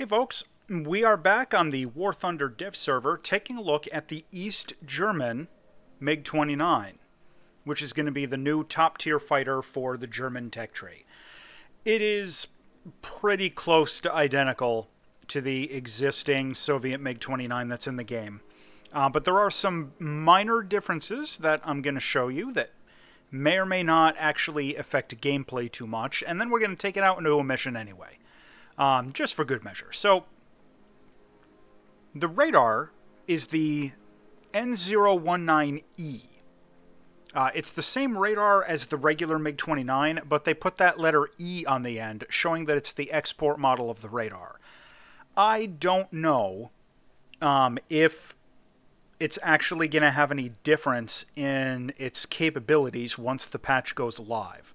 Hey folks, we are back on the War Thunder div server taking a look at the East German Mig-29, which is going to be the new top tier fighter for the German tech tree. It is pretty close to identical to the existing Soviet Mig-29 that's in the game. But there are some minor differences that I'm going to show you that may or may not actually affect gameplay too much, and then we're going to take it out into a mission anyway. Just for good measure. So, the radar is the N019E. It's the same radar as the regular MiG-29, but they put that letter E on the end, showing that it's the export model of the radar. I don't know if it's actually going to have any difference in its capabilities once the patch goes live.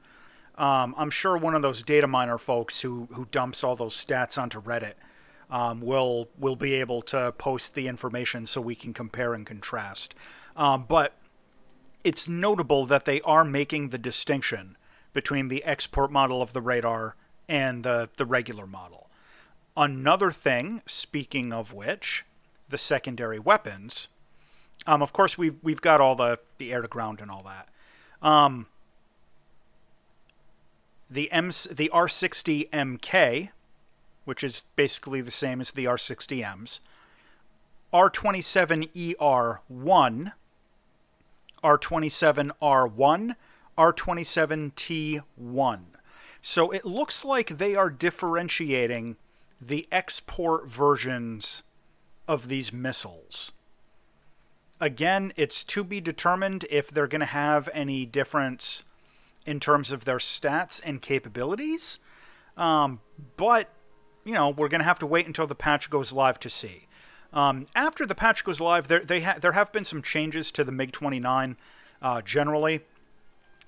I'm sure one of those data miner folks who dumps all those stats onto Reddit will be able to post the information so we can compare and contrast. But it's notable that they are making the distinction between the export model of the radar and the regular model. Another thing, speaking of which, the secondary weapons. Of course, we've got all the air to ground and all that. The R60 MK, which is basically the same as the R60Ms, R27ER1, R27R1, R27T1. So it looks like they are differentiating the export versions of these missiles. Again, it's to be determined if they're going to have any difference in terms of their stats and capabilities. But, you know, we're going to have to wait until the patch goes live to see. After the patch goes live, there have been some changes to the MiG-29 generally.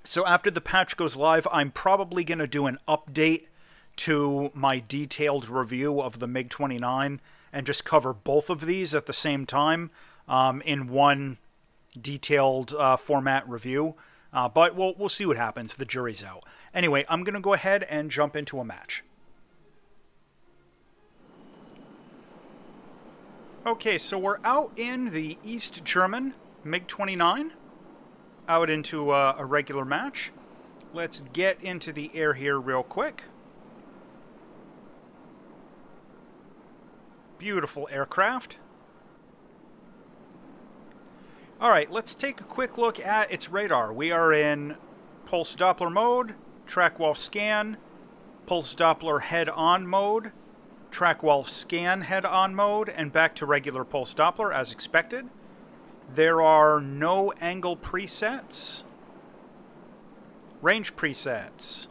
So after the patch goes live, I'm probably going to do an update to my detailed review of the MiG-29 and just cover both of these at the same time in one detailed format review. But we'll see what happens. The jury's out. Anyway, I'm going to go ahead and jump into a match. Okay, so we're out in the East German MiG-29, out into a regular match. Let's get into the air here real quick. Beautiful aircraft. All right, let's take a quick look at its radar. We are in pulse Doppler mode, track wall scan, pulse Doppler head-on mode, track wall scan head-on mode, and back to regular pulse Doppler as expected. There are no angle presets. Range presets.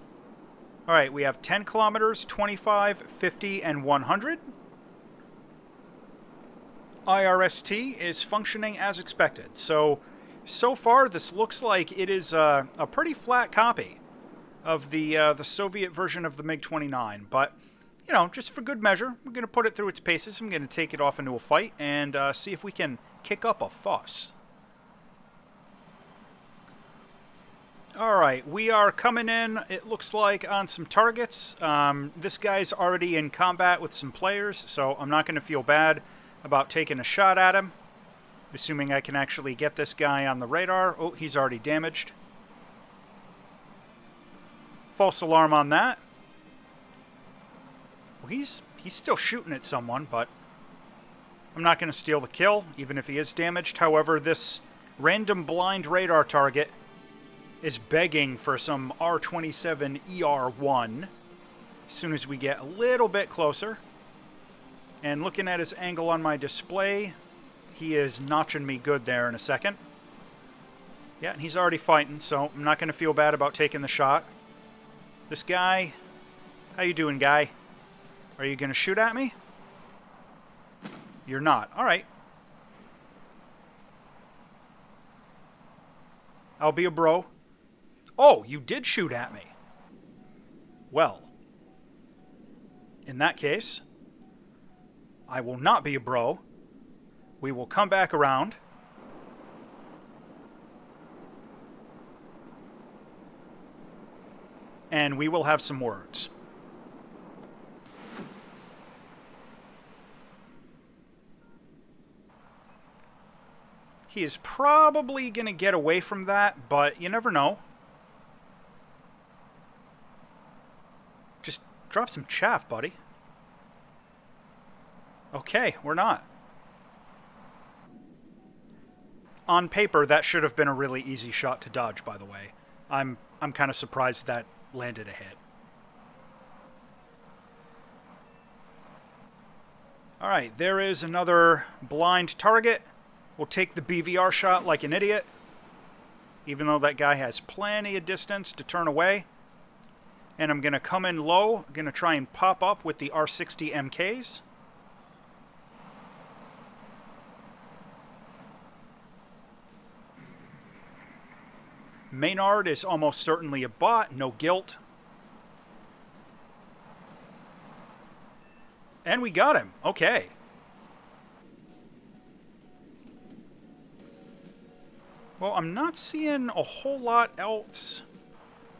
All right, we have 10 kilometers, 25, 50, and 100. IRST is functioning as expected. So far this looks like it is a pretty flat copy of the Soviet version of the MiG-29. But, you know, just for good measure, we're going to put it through its paces. I'm going to take it off into a fight and see if we can kick up a fuss. Alright, we are coming in, it looks like, on some targets. This guy's already in combat with some players, so I'm not going to feel bad about taking a shot at him, assuming I can actually get this guy on the radar. Oh, he's already damaged. False alarm on that. Well, he's still shooting at someone, but I'm not going to steal the kill, even if he is damaged. However, this random blind radar target is begging for some R27ER1 as soon as we get a little bit closer. And looking at his angle on my display, he is notching me good there in a second. Yeah, and he's already fighting, so I'm not going to feel bad about taking the shot. This guy, how you doing, guy? Are you going to shoot at me? You're not. All right. I'll be a bro. Oh, you did shoot at me. Well, in that case, I will not be a bro. We will come back around. And we will have some words. He is probably going to get away from that, but you never know. Just drop some chaff, buddy. Okay, we're not. On paper, that should have been a really easy shot to dodge, by the way. I'm kind of surprised that landed a hit. Alright, there is another blind target. We'll take the BVR shot like an idiot, even though that guy has plenty of distance to turn away. And I'm going to come in low. I'm going to try and pop up with the R60 MKs. Maynard is almost certainly a bot, no guilt. And we got him. Okay. Well, I'm not seeing a whole lot else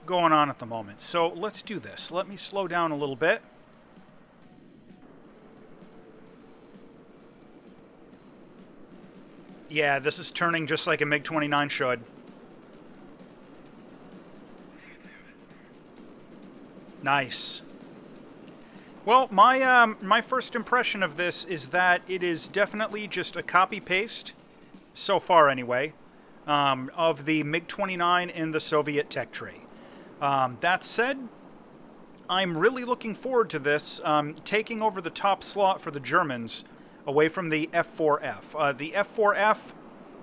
going on at the moment. So let's do this. Let me slow down a little bit. Yeah, this is turning just like a Mig-29 should. Nice. Well, my first impression of this is that it is definitely just a copy-paste, so far anyway, of the Mig-29 in the Soviet tech tree. That said, I'm really looking forward to this taking over the top slot for the Germans away from the F4F. The F4F,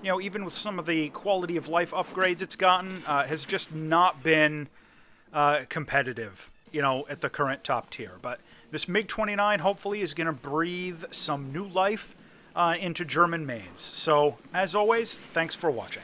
you know, even with some of the quality of life upgrades it's gotten, has just not been competitive, you know, at the current top tier. But this Mig-29 hopefully is going to breathe some new life into German mains. So, as always, thanks for watching.